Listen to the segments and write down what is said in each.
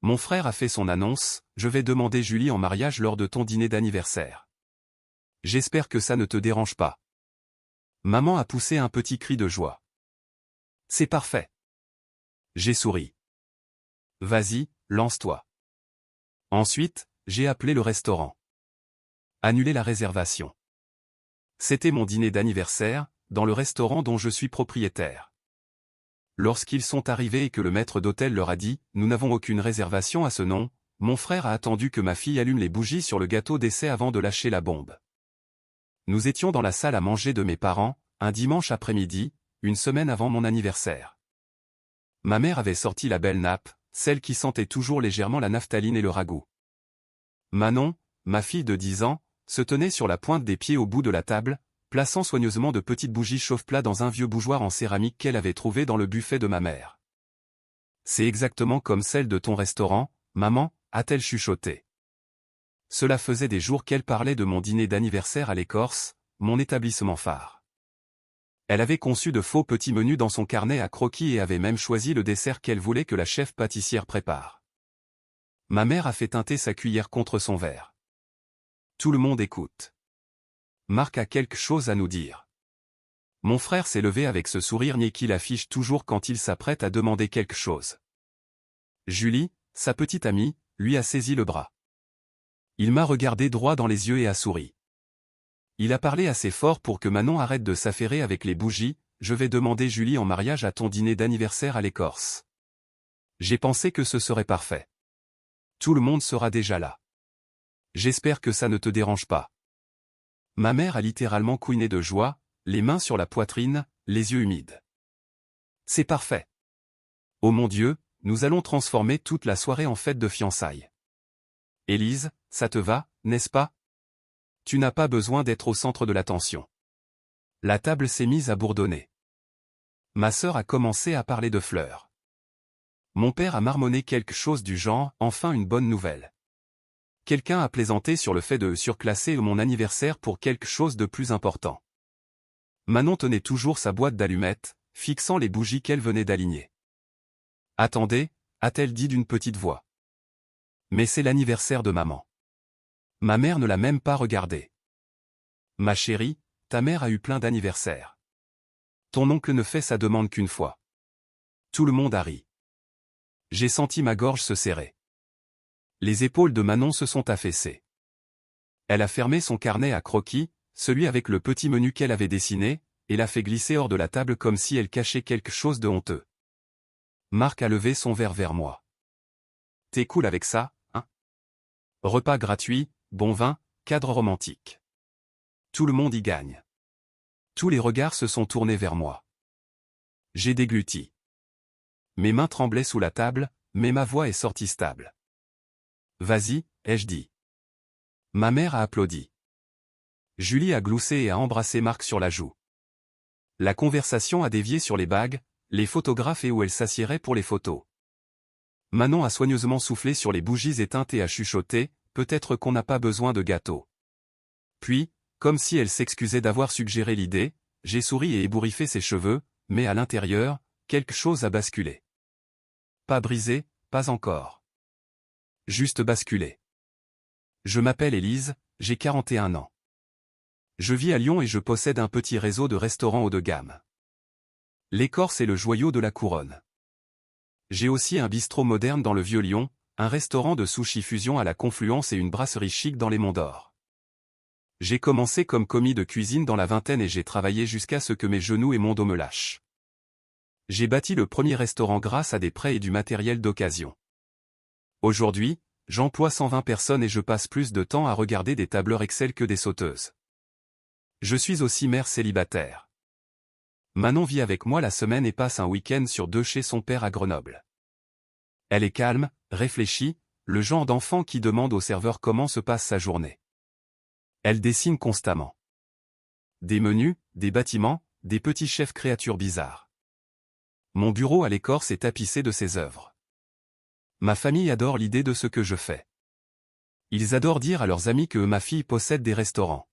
Mon frère a fait son annonce, je vais demander Julie en mariage lors de ton dîner d'anniversaire. J'espère que ça ne te dérange pas. Maman a poussé un petit cri de joie. C'est parfait. J'ai souri. Vas-y, lance-toi. Ensuite, j'ai appelé le restaurant. Annulé la réservation. C'était mon dîner d'anniversaire, dans le restaurant dont je suis propriétaire. Lorsqu'ils sont arrivés et que le maître d'hôtel leur a dit « Nous n'avons aucune réservation à ce nom », mon frère a attendu que ma fille allume les bougies sur le gâteau d'essai avant de lâcher la bombe. Nous étions dans la salle à manger de mes parents, un dimanche après-midi, une semaine avant mon anniversaire. Ma mère avait sorti la belle nappe, celle qui sentait toujours légèrement la naphtaline et le ragoût. Manon, ma fille de 10 ans, se tenait sur la pointe des pieds au bout de la table, plaçant soigneusement de petites bougies chauffe-plat dans un vieux bougeoir en céramique qu'elle avait trouvé dans le buffet de ma mère. « C'est exactement comme celle de ton restaurant, maman », a-t-elle chuchoté. Cela faisait des jours qu'elle parlait de mon dîner d'anniversaire à l'Écorce, mon établissement phare. Elle avait conçu de faux petits menus dans son carnet à croquis et avait même choisi le dessert qu'elle voulait que la chef pâtissière prépare. Ma mère a fait teinter sa cuillère contre son verre. Tout le monde écoute. Marc a quelque chose à nous dire. Mon frère s'est levé avec ce sourire niais qu'il affiche toujours quand il s'apprête à demander quelque chose. Julie, sa petite amie, lui a saisi le bras. Il m'a regardé droit dans les yeux et a souri. Il a parlé assez fort pour que Manon arrête de s'affairer avec les bougies. Je vais demander Julie en mariage à ton dîner d'anniversaire à l'Écorce. J'ai pensé que ce serait parfait. Tout le monde sera déjà là. J'espère que ça ne te dérange pas. Ma mère a littéralement couiné de joie, les mains sur la poitrine, les yeux humides. C'est parfait. Oh mon Dieu, nous allons transformer toute la soirée en fête de fiançailles. Élise, ça te va, n'est-ce pas? Tu n'as pas besoin d'être au centre de l'attention. La table s'est mise à bourdonner. Ma sœur a commencé à parler de fleurs. Mon père a marmonné quelque chose du genre « Enfin une bonne nouvelle ». Quelqu'un a plaisanté sur le fait de surclasser mon anniversaire pour quelque chose de plus important. Manon tenait toujours sa boîte d'allumettes, fixant les bougies qu'elle venait d'aligner. « Attendez », a-t-elle dit d'une petite voix. « Mais c'est l'anniversaire de maman. » Ma mère ne l'a même pas regardé. « Ma chérie, ta mère a eu plein d'anniversaires. Ton oncle ne fait sa demande qu'une fois. » Tout le monde a ri. J'ai senti ma gorge se serrer. Les épaules de Manon se sont affaissées. Elle a fermé son carnet à croquis, celui avec le petit menu qu'elle avait dessiné, et l'a fait glisser hors de la table comme si elle cachait quelque chose de honteux. Marc a levé son verre vers moi. « T'es cool avec ça, hein? Repas gratuit, bon vin, cadre romantique. Tout le monde y gagne. » Tous les regards se sont tournés vers moi. J'ai dégluti. Mes mains tremblaient sous la table, mais ma voix est sortie stable. « Vas-y, ai-je dit. » Ma mère a applaudi. Julie a gloussé et a embrassé Marc sur la joue. La conversation a dévié sur les bagues, les photographes et où elle s'assiérait pour les photos. Manon a soigneusement soufflé sur les bougies éteintes et a chuchoté, peut-être qu'on n'a pas besoin de gâteau. Puis, comme si elle s'excusait d'avoir suggéré l'idée, j'ai souri et ébouriffé ses cheveux, mais à l'intérieur, quelque chose a basculé. Pas brisé, pas encore. Juste basculé. Je m'appelle Élise, j'ai 41 ans. Je vis à Lyon et je possède un petit réseau de restaurants haut de gamme. L'Écorce est le joyau de la couronne. J'ai aussi un bistrot moderne dans le Vieux-Lyon, un restaurant de sushi fusion à la Confluence et une brasserie chic dans les Monts d'Or. J'ai commencé comme commis de cuisine dans la vingtaine et j'ai travaillé jusqu'à ce que mes genoux et mon dos me lâchent. J'ai bâti le premier restaurant grâce à des prêts et du matériel d'occasion. Aujourd'hui, j'emploie 120 personnes et je passe plus de temps à regarder des tableurs Excel que des sauteuses. Je suis aussi mère célibataire. Manon vit avec moi la semaine et passe un week-end sur 2 chez son père à Grenoble. Elle est calme, réfléchie, le genre d'enfant qui demande au serveur comment se passe sa journée. Elle dessine constamment. Des menus, des bâtiments, des petits chefs créatures bizarres. Mon bureau à l'Écorce est tapissé de ses œuvres. Ma famille adore l'idée de ce que je fais. Ils adorent dire à leurs amis que ma fille possède des restaurants.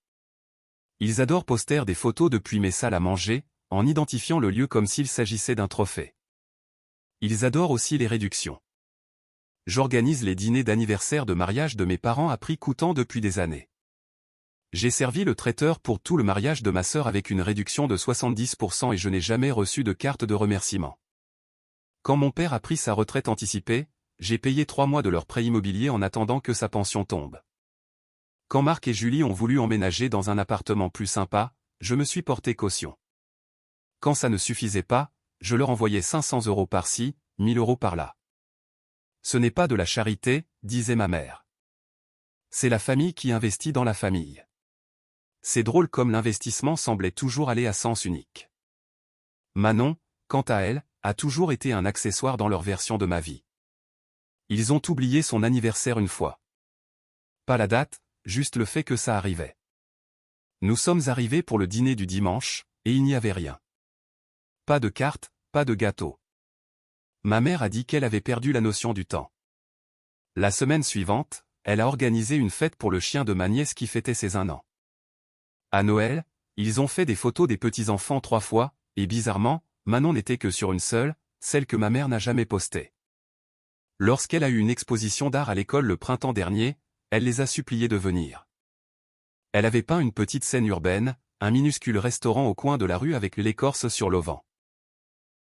Ils adorent poster des photos depuis mes salles à manger, en identifiant le lieu comme s'il s'agissait d'un trophée. Ils adorent aussi les réductions. J'organise les dîners d'anniversaire de mariage de mes parents à prix coûtant depuis des années. J'ai servi le traiteur pour tout le mariage de ma sœur avec une réduction de 70% et je n'ai jamais reçu de carte de remerciement. Quand mon père a pris sa retraite anticipée, j'ai payé 3 mois de leur prêt immobilier en attendant que sa pension tombe. Quand Marc et Julie ont voulu emménager dans un appartement plus sympa, je me suis porté caution. Quand ça ne suffisait pas, je leur envoyais 500 € par-ci, 1000 € par-là. Ce n'est pas de la charité, disait ma mère. C'est la famille qui investit dans la famille. C'est drôle comme l'investissement semblait toujours aller à sens unique. Manon, quant à elle, a toujours été un accessoire dans leur version de ma vie. Ils ont oublié son anniversaire une fois. Pas la date, juste le fait que ça arrivait. Nous sommes arrivés pour le dîner du dimanche, et il n'y avait rien. Pas de carte, pas de gâteau. Ma mère a dit qu'elle avait perdu la notion du temps. La semaine suivante, elle a organisé une fête pour le chien de ma nièce qui fêtait ses 1 an. À Noël, ils ont fait des photos des petits-enfants 3 fois, et bizarrement, Manon n'était que sur une seule, celle que ma mère n'a jamais postée. Lorsqu'elle a eu une exposition d'art à l'école le printemps dernier, elle les a suppliés de venir. Elle avait peint une petite scène urbaine, un minuscule restaurant au coin de la rue avec l'écorce sur l'auvent.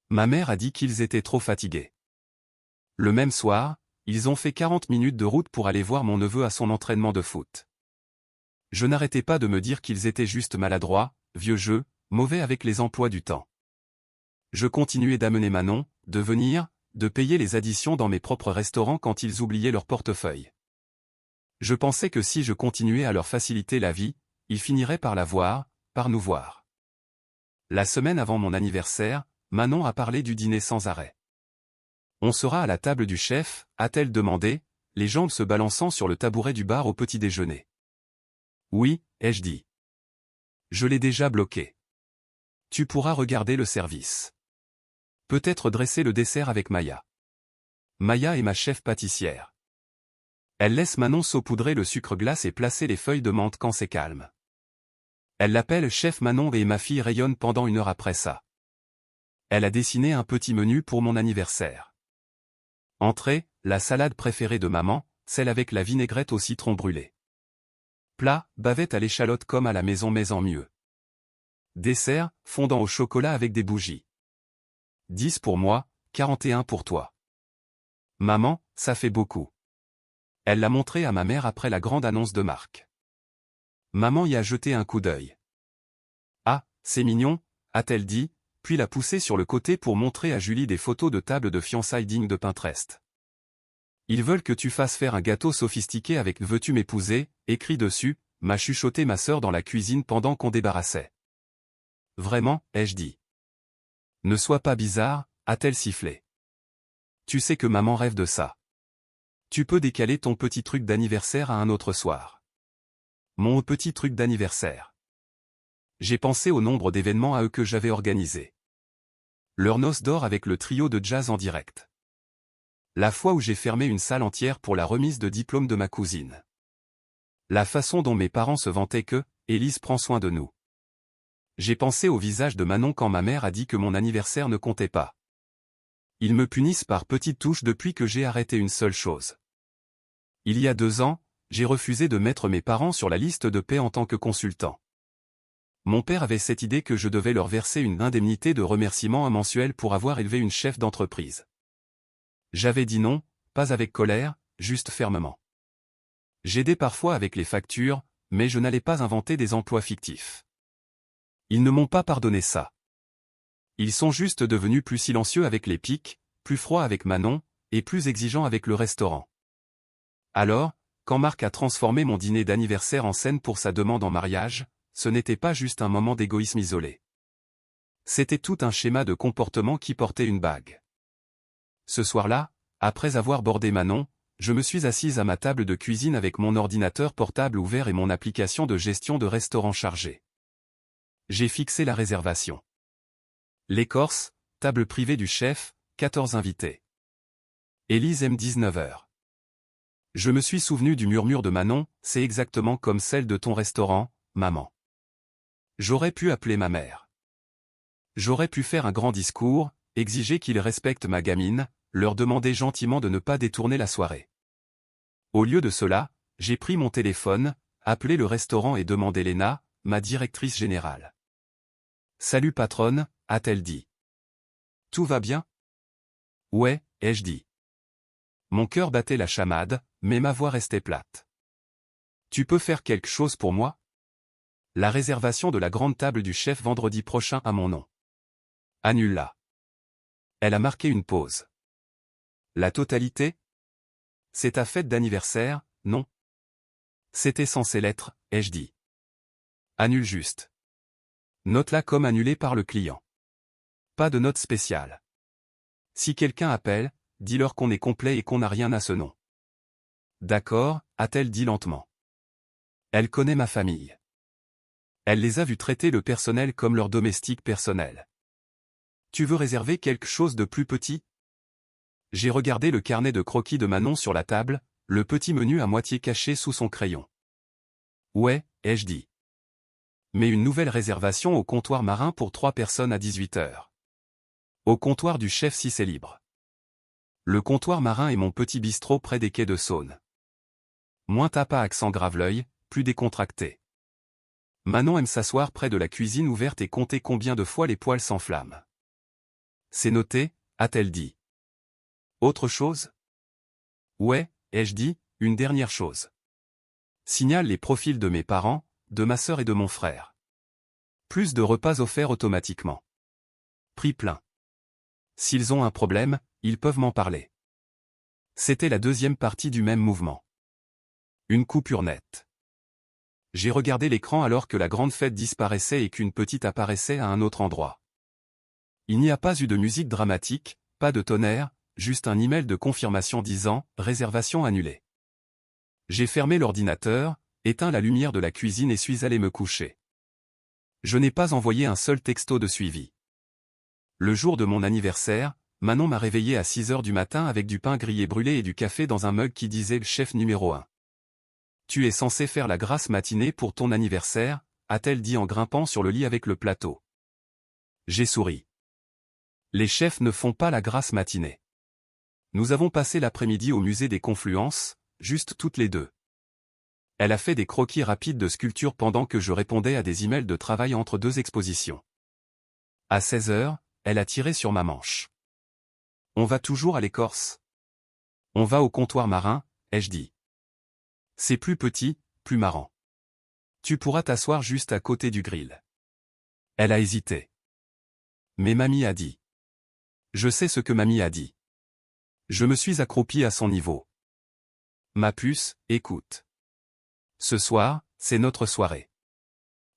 Ma mère a dit qu'ils étaient trop fatigués. Le même soir, ils ont fait 40 minutes de route pour aller voir mon neveu à son entraînement de foot. Je n'arrêtais pas de me dire qu'ils étaient juste maladroits, vieux jeu, mauvais avec les emplois du temps. Je continuais d'amener Manon, de venir, de payer les additions dans mes propres restaurants quand ils oubliaient leur portefeuille. Je pensais que si je continuais à leur faciliter la vie, ils finiraient par la voir, par nous voir. La semaine avant mon anniversaire, Manon a parlé du dîner sans arrêt. On sera à la table du chef, a-t-elle demandé, les jambes se balançant sur le tabouret du bar au petit déjeuner. Oui, ai-je dit. Je l'ai déjà bloqué. Tu pourras regarder le service. Peut-être dresser le dessert avec Maya. Maya est ma chef pâtissière. Elle laisse Manon saupoudrer le sucre glace et placer les feuilles de menthe quand c'est calme. Elle l'appelle chef Manon et ma fille rayonne pendant 1 heure après ça. Elle a dessiné un petit menu pour mon anniversaire. Entrée, la salade préférée de maman, celle avec la vinaigrette au citron brûlé. Plat, bavette à l'échalote comme à la maison mais en mieux. Dessert, fondant au chocolat avec des bougies. 10 pour moi, 41 pour toi. Maman, ça fait beaucoup. Elle l'a montré à ma mère après la grande annonce de Marc. Maman y a jeté un coup d'œil. Ah, c'est mignon, a-t-elle dit, puis l'a poussé sur le côté pour montrer à Julie des photos de table de fiançailles dignes de Pinterest. Ils veulent que tu fasses faire un gâteau sophistiqué avec « Veux-tu m'épouser ?» écrit dessus, m'a chuchoté ma sœur dans la cuisine pendant qu'on débarrassait. Vraiment, ai-je dit. Ne sois pas bizarre, a-t-elle sifflé. Tu sais que maman rêve de ça. Tu peux décaler ton petit truc d'anniversaire à un autre soir. Mon petit truc d'anniversaire. J'ai pensé au nombre d'événements à eux que j'avais organisés. Leur noce d'or avec le trio de jazz en direct. La fois où j'ai fermé une salle entière pour la remise de diplôme de ma cousine. La façon dont mes parents se vantaient que « Élise prend soin de nous ». J'ai pensé au visage de Manon quand ma mère a dit que mon anniversaire ne comptait pas. Ils me punissent par petites touches depuis que j'ai arrêté une seule chose. Il y a 2 ans, j'ai refusé de mettre mes parents sur la liste de paie en tant que consultant. Mon père avait cette idée que je devais leur verser une indemnité de remerciement mensuel pour avoir élevé une chef d'entreprise. J'avais dit non, pas avec colère, juste fermement. J'aidais parfois avec les factures, mais je n'allais pas inventer des emplois fictifs. Ils ne m'ont pas pardonné ça. Ils sont juste devenus plus silencieux avec les pics, plus froids avec Manon, et plus exigeants avec le restaurant. Alors, quand Marc a transformé mon dîner d'anniversaire en scène pour sa demande en mariage, ce n'était pas juste un moment d'égoïsme isolé. C'était tout un schéma de comportement qui portait une bague. Ce soir-là, après avoir bordé Manon, je me suis assise à ma table de cuisine avec mon ordinateur portable ouvert et mon application de gestion de restaurant chargée. J'ai fixé la réservation. L'écorce, table privée du chef, 14 invités. Élise aime 19h. Je me suis souvenu du murmure de Manon, c'est exactement comme celle de ton restaurant, maman. J'aurais pu appeler ma mère. J'aurais pu faire un grand discours, exiger qu'il respecte ma gamine, leur demander gentiment de ne pas détourner la soirée. Au lieu de cela, j'ai pris mon téléphone, appelé le restaurant et demandé Léna, ma directrice générale. « Salut patronne », a-t-elle dit. « Tout va bien ? » « Ouais », ai-je dit. Mon cœur battait la chamade, mais ma voix restait plate. « Tu peux faire quelque chose pour moi ? La réservation de la grande table du chef vendredi prochain à mon nom. Annule-la. » Elle a marqué une pause. « La totalité ? C'est ta fête d'anniversaire, non ? » C'était censé l'être, ai-je dit. Annule juste. Note-la comme annulée par le client. Pas de note spéciale. Si quelqu'un appelle, dis-leur qu'on est complet et qu'on n'a rien à ce nom. D'accord, a-t-elle dit lentement. Elle connaît ma famille. Elle les a vus traiter le personnel comme leur domestique personnel. Tu veux réserver quelque chose de plus petit ? J'ai regardé le carnet de croquis de Manon sur la table, le petit menu à moitié caché sous son crayon. Ouais, ai-je dit. Mais une nouvelle réservation au comptoir marin pour 3 personnes à 18 h. Au comptoir du chef si c'est libre. Le comptoir marin est mon petit bistrot près des quais de Saône. Moins tape à accent grave-l'œil, plus décontracté. Manon aime s'asseoir près de la cuisine ouverte et compter combien de fois les poêles s'enflamment. C'est noté, a-t-elle dit. Autre chose ? Ouais, ai-je dit, une dernière chose. Signale les profils de mes parents, de ma sœur et de mon frère. Plus de repas offerts automatiquement. Prix plein. S'ils ont un problème, ils peuvent m'en parler. C'était la deuxième partie du même mouvement. Une coupure nette. J'ai regardé l'écran alors que la grande fête disparaissait et qu'une petite apparaissait à un autre endroit. Il n'y a pas eu de musique dramatique, pas de tonnerre, juste un email de confirmation disant « Réservation annulée ». J'ai fermé l'ordinateur, éteint la lumière de la cuisine et suis allé me coucher. Je n'ai pas envoyé un seul texto de suivi. Le jour de mon anniversaire, Manon m'a réveillé à 6 h du matin avec du pain grillé brûlé et du café dans un mug qui disait « Chef numéro 1 ». Tu es censé faire la grasse matinée pour ton anniversaire, a-t-elle dit en grimpant sur le lit avec le plateau. J'ai souri. Les chefs ne font pas la grasse matinée. Nous avons passé l'après-midi au musée des Confluences, juste toutes les deux. Elle a fait des croquis rapides de sculpture pendant que je répondais à des emails de travail entre 2 expositions. À 16 h, elle a tiré sur ma manche. On va toujours à l'écorce. On va au comptoir marin, ai-je dit. C'est plus petit, plus marrant. Tu pourras t'asseoir juste à côté du grill. Elle a hésité. Mais mamie a dit. Je sais ce que mamie a dit. Je me suis accroupi à son niveau. Ma puce, écoute. Ce soir, c'est notre soirée.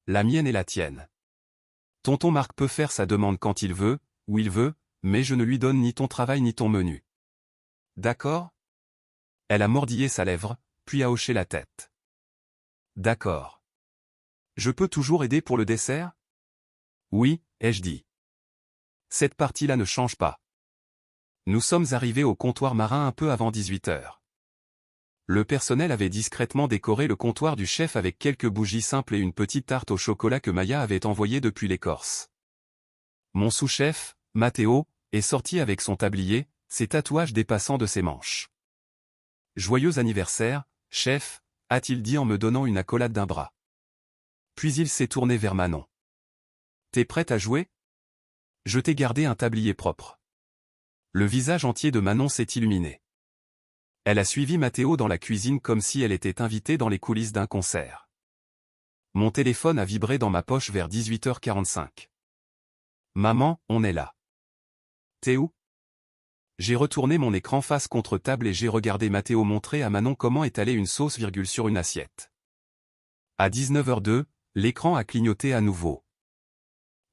La mienne et la tienne. Tonton Marc peut faire sa demande quand il veut, où il veut, mais je ne lui donne ni ton travail ni ton menu. D'accord ? Elle a mordillé sa lèvre, puis a hoché la tête. D'accord. Je peux toujours aider pour le dessert ? Oui, ai-je dit. Cette partie-là ne change pas. Nous sommes arrivés au comptoir marin un peu avant 18 h. Le personnel avait discrètement décoré le comptoir du chef avec quelques bougies simples et une petite tarte au chocolat que Maya avait envoyée depuis l'Écorce. Mon sous-chef, Matteo, est sorti avec son tablier, ses tatouages dépassant de ses manches. « Joyeux anniversaire, chef », a-t-il dit en me donnant une accolade d'un bras. Puis il s'est tourné vers Manon. « T'es prête à jouer ? Je t'ai gardé un tablier propre. » Le visage entier de Manon s'est illuminé. Elle a suivi Matteo dans la cuisine comme si elle était invitée dans les coulisses d'un concert. Mon téléphone a vibré dans ma poche vers 18 h 45. Maman, on est là. T'es où ? J'ai retourné mon écran face contre table et j'ai regardé Matteo montrer à Manon comment étaler une sauce sur une assiette. À 19 h 02, l'écran a clignoté à nouveau.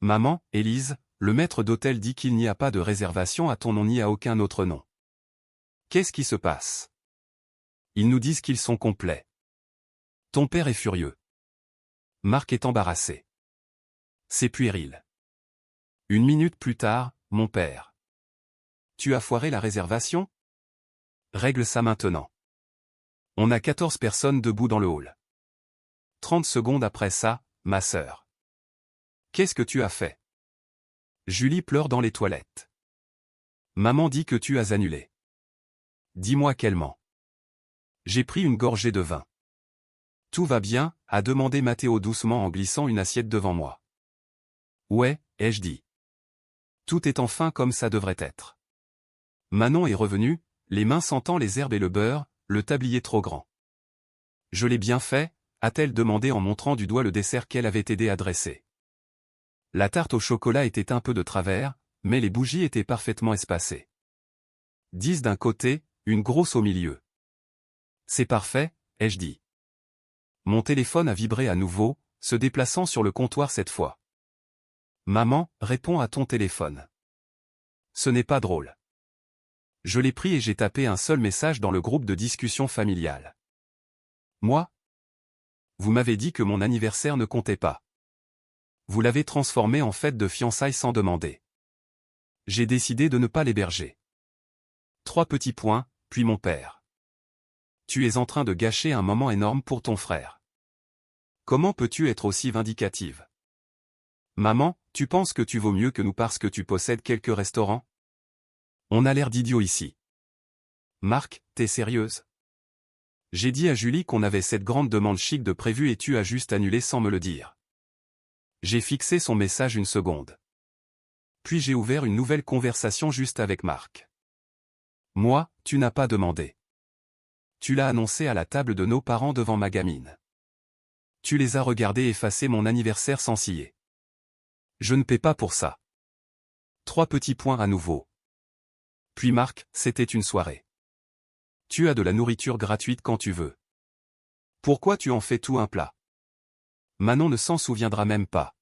Maman, Élise, le maître d'hôtel dit qu'il n'y a pas de réservation à ton nom ni à aucun autre nom. Qu'est-ce qui se passe ? Ils nous disent qu'ils sont complets. Ton père est furieux. Marc est embarrassé. C'est puéril. 1 minute plus tard, mon père. Tu as foiré la réservation ? Règle ça maintenant. On a 14 personnes debout dans le hall. 30 secondes après ça, ma sœur. Qu'est-ce que tu as fait ? Julie pleure dans les toilettes. Maman dit que tu as annulé. Dis-moi qu'elle ment. J'ai pris une gorgée de vin. Tout va bien, a demandé Mathéo doucement en glissant une assiette devant moi. Ouais, ai-je dit. Tout est enfin comme ça devrait être. Manon est revenue, les mains sentant les herbes et le beurre, le tablier trop grand. Je l'ai bien fait, a-t-elle demandé en montrant du doigt le dessert qu'elle avait aidé à dresser. La tarte au chocolat était un peu de travers, mais les bougies étaient parfaitement espacées. 10 d'un côté, une grosse au milieu. C'est parfait, ai-je dit. Mon téléphone a vibré à nouveau, se déplaçant sur le comptoir cette fois. Maman, réponds à ton téléphone. Ce n'est pas drôle. Je l'ai pris et j'ai tapé un seul message dans le groupe de discussion familiale. Moi? Vous m'avez dit que mon anniversaire ne comptait pas. Vous l'avez transformé en fête de fiançailles sans demander. J'ai décidé de ne pas l'héberger. 3 petits points, puis mon père. Tu es en train de gâcher un moment énorme pour ton frère. Comment peux-tu être aussi vindicative? Maman, tu penses que tu vaux mieux que nous parce que tu possèdes quelques restaurants? On a l'air d'idiots ici. Marc, t'es sérieuse? J'ai dit à Julie qu'on avait cette grande demande chic de prévue et tu as juste annulé sans me le dire. J'ai fixé son message une seconde. Puis j'ai ouvert une nouvelle conversation juste avec Marc. Moi, tu n'as pas demandé. Tu l'as annoncé à la table de nos parents devant ma gamine. Tu les as regardés effacer mon anniversaire sans ciller. Je ne paie pas pour ça. 3 petits points à nouveau. Puis Marc, c'était une soirée. Tu as de la nourriture gratuite quand tu veux. Pourquoi tu en fais tout un plat? Manon ne s'en souviendra même pas.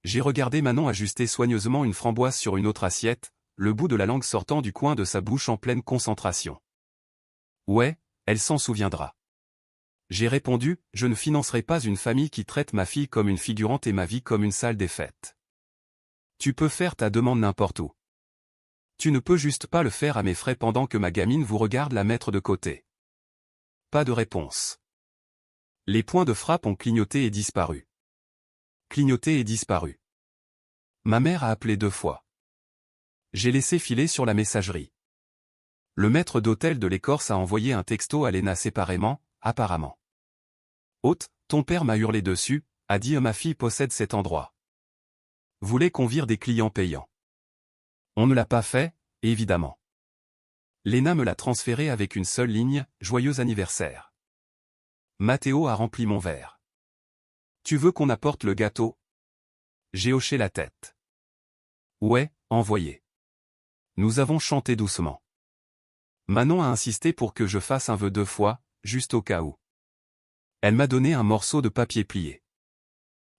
J'ai regardé Manon ajuster soigneusement une framboise sur une autre assiette, le bout de la langue sortant du coin de sa bouche en pleine concentration. Ouais, elle s'en souviendra. J'ai répondu, je ne financerai pas une famille qui traite ma fille comme une figurante et ma vie comme une salle des fêtes. Tu peux faire ta demande n'importe où. Tu ne peux juste pas le faire à mes frais pendant que ma gamine vous regarde la mettre de côté. Pas de réponse. Les points de frappe ont clignoté et disparu. Clignoté et disparu. Ma mère a appelé 2 fois. J'ai laissé filer sur la messagerie. Le maître d'hôtel de l'Écorce a envoyé un texto à Léna séparément, apparemment. Hôte, ton père m'a hurlé dessus, a dit ma fille possède cet endroit. Voulait qu'on vire des clients payants. On ne l'a pas fait, évidemment. Léna me l'a transféré avec une seule ligne, joyeux anniversaire. Mathéo a rempli mon verre. Tu veux qu'on apporte le gâteau? J'ai hoché la tête. Ouais, envoyé. Nous avons chanté doucement. Manon a insisté pour que je fasse un vœu 2 fois, juste au cas où. Elle m'a donné un morceau de papier plié.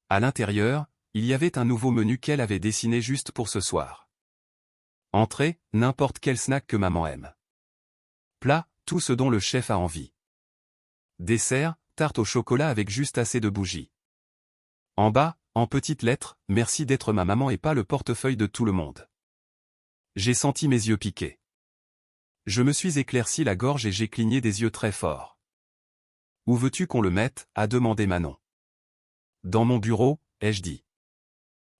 À l'intérieur, il y avait un nouveau menu qu'elle avait dessiné juste pour ce soir. Entrée, n'importe quel snack que maman aime. Plat, tout ce dont le chef a envie. Dessert, tarte au chocolat avec juste assez de bougies. En bas, en petites lettres, merci d'être ma maman et pas le portefeuille de tout le monde. J'ai senti mes yeux piquer. Je me suis éclairci la gorge et j'ai cligné des yeux très forts. Où veux-tu qu'on le mette? A demandé Manon. Dans mon bureau, ai-je dit.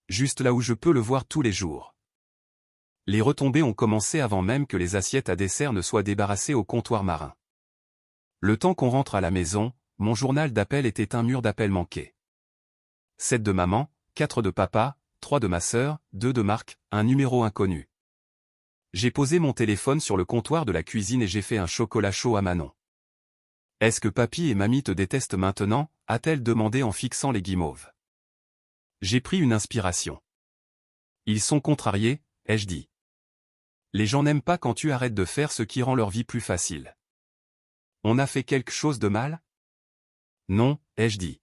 Juste là où je peux le voir tous les jours. Les retombées ont commencé avant même que les assiettes à dessert ne soient débarrassées au comptoir marin. Le temps qu'on rentre à la maison, mon journal d'appel était un mur d'appels manqués. 7 de maman, 4 de papa, 3 de ma sœur, 2 de Marc, un numéro inconnu. J'ai posé mon téléphone sur le comptoir de la cuisine et j'ai fait un chocolat chaud à Manon. Est-ce que papy et mamie te détestent maintenant? A-t-elle demandé en fixant les guimauves. J'ai pris une inspiration. Ils sont contrariés, ai-je dit. Les gens n'aiment pas quand tu arrêtes de faire ce qui rend leur vie plus facile. On a fait quelque chose de mal? Non, ai-je dit.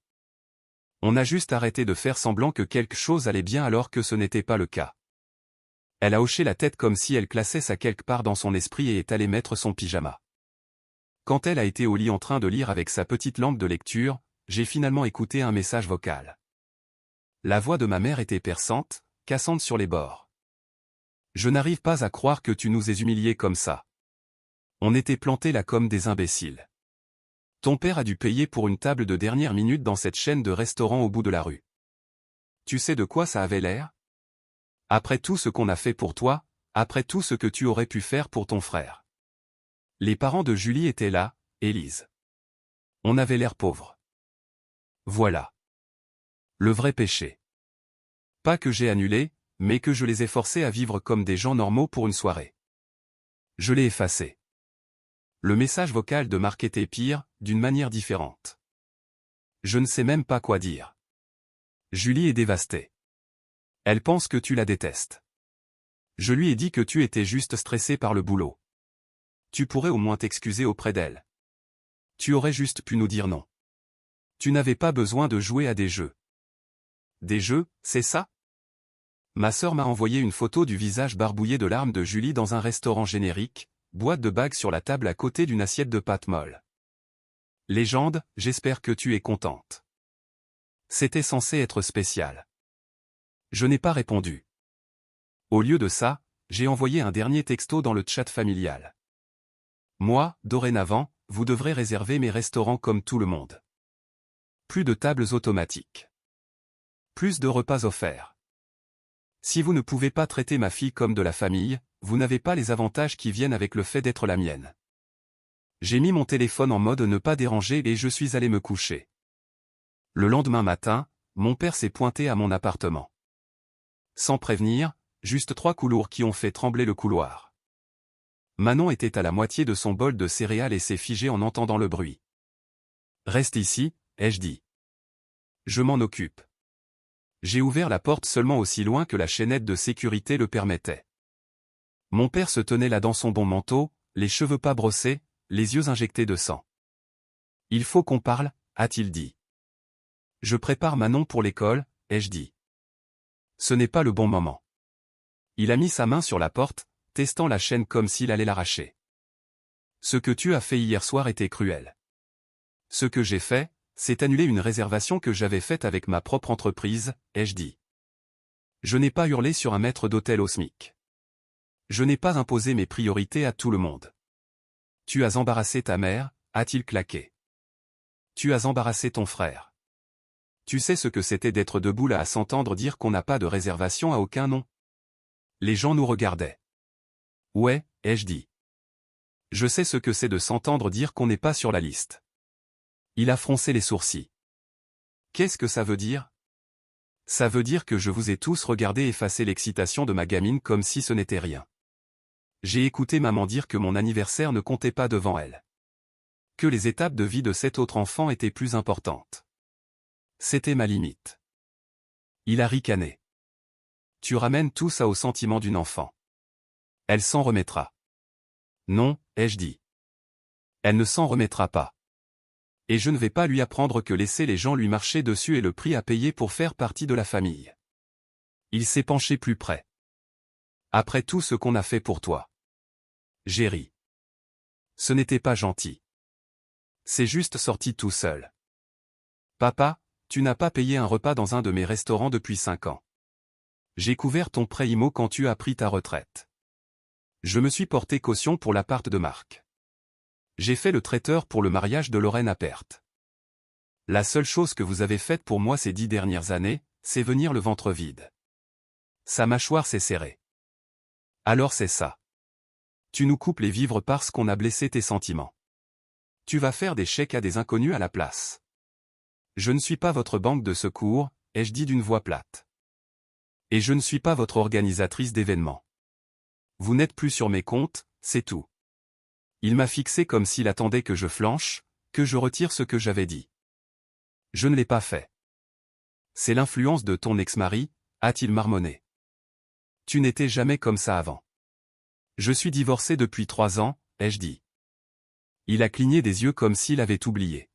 On a juste arrêté de faire semblant que quelque chose allait bien alors que ce n'était pas le cas. Elle a hoché la tête comme si elle classait ça quelque part dans son esprit et est allée mettre son pyjama. Quand elle a été au lit en train de lire avec sa petite lampe de lecture, j'ai finalement écouté un message vocal. La voix de ma mère était perçante, cassante sur les bords. Je n'arrive pas à croire que tu nous aies humiliés comme ça. On était plantés là comme des imbéciles. Ton père a dû payer pour une table de dernière minute dans cette chaîne de restaurants au bout de la rue. Tu sais de quoi ça avait l'air? Après tout ce qu'on a fait pour toi, après tout ce que tu aurais pu faire pour ton frère. Les parents de Julie étaient là, Élise. On avait l'air pauvre. Voilà. Le vrai péché. Pas que j'ai annulé, mais que je les ai forcés à vivre comme des gens normaux pour une soirée. Je l'ai effacé. Le message vocal de Marc était pire, d'une manière différente. Je ne sais même pas quoi dire. Julie est dévastée. Elle pense que tu la détestes. Je lui ai dit que tu étais juste stressé par le boulot. Tu pourrais au moins t'excuser auprès d'elle. Tu aurais juste pu nous dire non. Tu n'avais pas besoin de jouer à des jeux. Des jeux, c'est ça? Ma sœur m'a envoyé une photo du visage barbouillé de larmes de Julie dans un restaurant générique, boîte de bagues sur la table à côté d'une assiette de pâtes molles. Légende, j'espère que tu es contente. C'était censé être spécial. Je n'ai pas répondu. Au lieu de ça, j'ai envoyé un dernier texto dans le chat familial. Moi, dorénavant, vous devrez réserver mes restaurants comme tout le monde. Plus de tables automatiques. Plus de repas offerts. Si vous ne pouvez pas traiter ma fille comme de la famille, vous n'avez pas les avantages qui viennent avec le fait d'être la mienne. J'ai mis mon téléphone en mode ne pas déranger et je suis allé me coucher. Le lendemain matin, mon père s'est pointé à mon appartement. Sans prévenir, juste 3 couloirs qui ont fait trembler le couloir. Manon était à la moitié de son bol de céréales et s'est figée en entendant le bruit. Reste ici, ai-je dit. Je m'en occupe. J'ai ouvert la porte seulement aussi loin que la chaînette de sécurité le permettait. Mon père se tenait là dans son bon manteau, les cheveux pas brossés, les yeux injectés de sang. Il faut qu'on parle, a-t-il dit. Je prépare Manon pour l'école, ai-je dit. Ce n'est pas le bon moment. Il a mis sa main sur la porte, testant la chaîne comme s'il allait l'arracher. Ce que tu as fait hier soir était cruel. Ce que j'ai fait, c'est annuler une réservation que j'avais faite avec ma propre entreprise, ai-je dit. Je n'ai pas hurlé sur un maître d'hôtel au SMIC. Je n'ai pas imposé mes priorités à tout le monde. Tu as embarrassé ta mère, a-t-il claqué. Tu as embarrassé ton frère. Tu sais ce que c'était d'être debout là à s'entendre dire qu'on n'a pas de réservation à aucun nom. Les gens nous regardaient. Ouais, ai-je dit. Je sais ce que c'est de s'entendre dire qu'on n'est pas sur la liste. Il a froncé les sourcils. Qu'est-ce que ça veut dire? Ça veut dire que je vous ai tous regardé effacer l'excitation de ma gamine comme si ce n'était rien. J'ai écouté maman dire que mon anniversaire ne comptait pas devant elle. Que les étapes de vie de cet autre enfant étaient plus importantes. C'était ma limite. Il a ricané. Tu ramènes tout ça au sentiment d'une enfant. Elle s'en remettra. Non, ai-je dit. Elle ne s'en remettra pas. Et je ne vais pas lui apprendre que laisser les gens lui marcher dessus est le prix à payer pour faire partie de la famille. Il s'est penché plus près. Après tout ce qu'on a fait pour toi. J'ai ri. Ce n'était pas gentil. C'est juste sorti tout seul. Papa, tu n'as pas payé un repas dans un de mes restaurants depuis 5 ans. J'ai couvert ton prêt IMO quand tu as pris ta retraite. Je me suis porté caution pour l'appart de Marc. J'ai fait le traiteur pour le mariage de Lorraine à perte. La seule chose que vous avez faite pour moi ces 10 dernières années, c'est venir le ventre vide. Sa mâchoire s'est serrée. Alors c'est ça. Tu nous coupes les vivres parce qu'on a blessé tes sentiments. Tu vas faire des chèques à des inconnus à la place. Je ne suis pas votre banque de secours, ai-je dit d'une voix plate. Et je ne suis pas votre organisatrice d'événements. Vous n'êtes plus sur mes comptes, c'est tout. Il m'a fixé comme s'il attendait que je flanche, que je retire ce que j'avais dit. Je ne l'ai pas fait. C'est l'influence de ton ex-mari, a-t-il marmonné. Tu n'étais jamais comme ça avant. Je suis divorcé depuis 3 ans, ai-je dit. Il a cligné des yeux comme s'il avait oublié.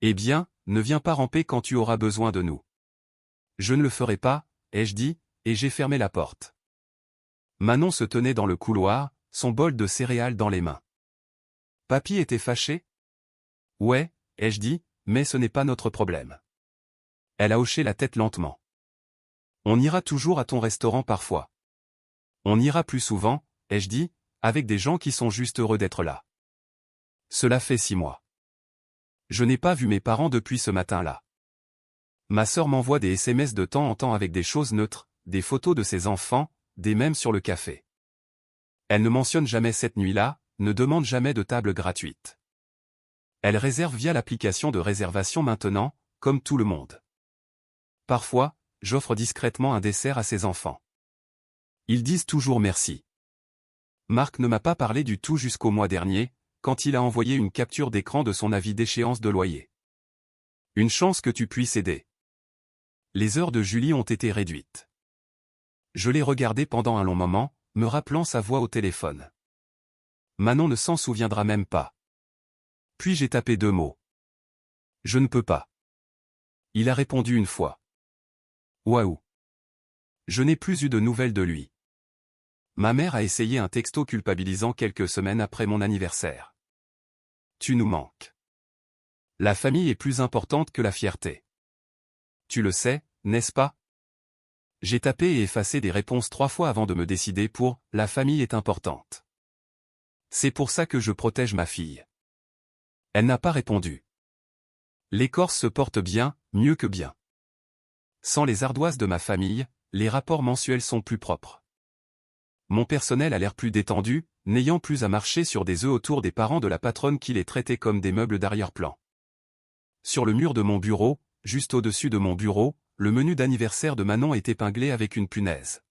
Eh bien, ne viens pas ramper quand tu auras besoin de nous. Je ne le ferai pas, ai-je dit, et j'ai fermé la porte. Manon se tenait dans le couloir, son bol de céréales dans les mains. Papy était fâché? Ouais, ai-je dit, mais ce n'est pas notre problème. Elle a hoché la tête lentement. On ira toujours à ton restaurant parfois. On ira plus souvent, ai-je dit, avec des gens qui sont juste heureux d'être là. Cela fait 6 mois. Je n'ai pas vu mes parents depuis ce matin-là. Ma sœur m'envoie des SMS de temps en temps avec des choses neutres, des photos de ses enfants, des mèmes sur le café. Elle ne mentionne jamais cette nuit-là, ne demande jamais de table gratuite. Elle réserve via l'application de réservation maintenant, comme tout le monde. Parfois, j'offre discrètement un dessert à ses enfants. Ils disent toujours merci. Marc ne m'a pas parlé du tout jusqu'au mois dernier, quand il a envoyé une capture d'écran de son avis d'échéance de loyer. Une chance que tu puisses aider. Les heures de Julie ont été réduites. Je l'ai regardé pendant un long moment, me rappelant sa voix au téléphone. Manon ne s'en souviendra même pas. Puis j'ai tapé 2 mots. Je ne peux pas. Il a répondu une fois. Waouh. Je n'ai plus eu de nouvelles de lui. Ma mère a essayé un texto culpabilisant quelques semaines après mon anniversaire. Tu nous manques. La famille est plus importante que la fierté. Tu le sais, n'est-ce pas? J'ai tapé et effacé des réponses 3 fois avant de me décider pour « la famille est importante ». C'est pour ça que je protège ma fille. Elle n'a pas répondu. L'écorce se porte bien, mieux que bien. Sans les ardoises de ma famille, les rapports mensuels sont plus propres. Mon personnel a l'air plus détendu, n'ayant plus à marcher sur des œufs autour des parents de la patronne qui les traitait comme des meubles d'arrière-plan. Sur le mur de mon bureau, juste au-dessus de mon bureau, le menu d'anniversaire de Manon est épinglé avec une punaise.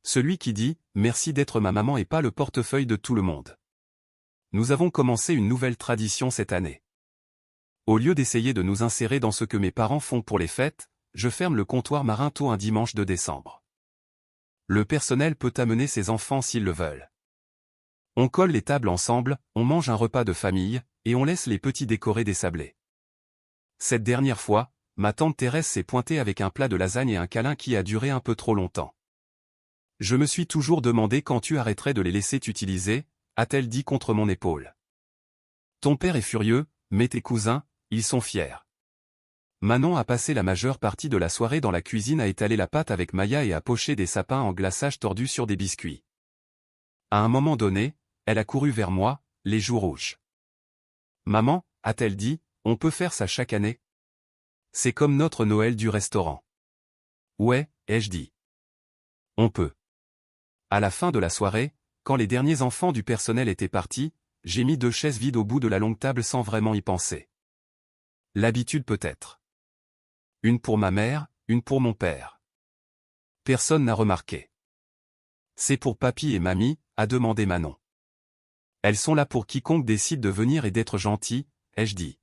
Celui qui dit « Merci d'être ma maman » et pas le portefeuille de tout le monde. Nous avons commencé une nouvelle tradition cette année. Au lieu d'essayer de nous insérer dans ce que mes parents font pour les fêtes, je ferme le comptoir marin tôt un dimanche de décembre. Le personnel peut amener ses enfants s'ils le veulent. On colle les tables ensemble, on mange un repas de famille, et on laisse les petits décorer des sablés. Cette dernière fois, ma tante Thérèse s'est pointée avec un plat de lasagne et un câlin qui a duré un peu trop longtemps. Je me suis toujours demandé quand tu arrêterais de les laisser t'utiliser, a-t-elle dit contre mon épaule. Ton père est furieux, mais tes cousins, ils sont fiers. Manon a passé la majeure partie de la soirée dans la cuisine à étaler la pâte avec Maya et à pocher des sapins en glaçage tordus sur des biscuits. À un moment donné, elle a couru vers moi, les joues rouges. Maman, a-t-elle dit, on peut faire ça chaque année? C'est comme notre Noël du restaurant. Ouais, ai-je dit. On peut. À la fin de la soirée, quand les derniers enfants du personnel étaient partis, j'ai mis 2 chaises vides au bout de la longue table sans vraiment y penser. L'habitude peut-être. Une pour ma mère, une pour mon père. Personne n'a remarqué. C'est pour papy et mamie, a demandé Manon. Elles sont là pour quiconque décide de venir et d'être gentil, ai-je dit.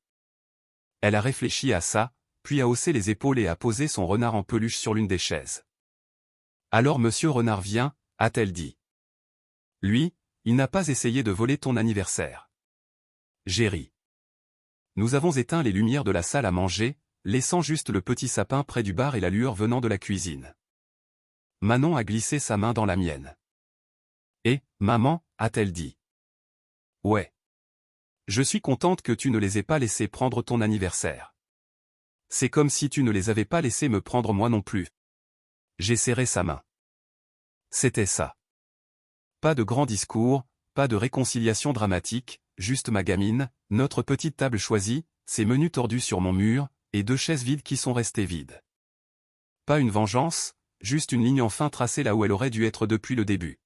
Elle a réfléchi à ça, puis a haussé les épaules et a posé son renard en peluche sur l'une des chaises. Alors Monsieur Renard vient, a-t-elle dit. Lui, il n'a pas essayé de voler ton anniversaire. J'ai ri. Nous avons éteint les lumières de la salle à manger, laissant juste le petit sapin près du bar et la lueur venant de la cuisine. Manon a glissé sa main dans la mienne. Et, maman, a-t-elle dit. Ouais. Je suis contente que tu ne les aies pas laissés prendre ton anniversaire. C'est comme si tu ne les avais pas laissés me prendre moi non plus. J'ai serré sa main. C'était ça. Pas de grand discours, pas de réconciliation dramatique, juste ma gamine, notre petite table choisie, ses menus tordus sur mon mur, et 2 chaises vides qui sont restées vides. Pas une vengeance, juste une ligne enfin tracée là où elle aurait dû être depuis le début.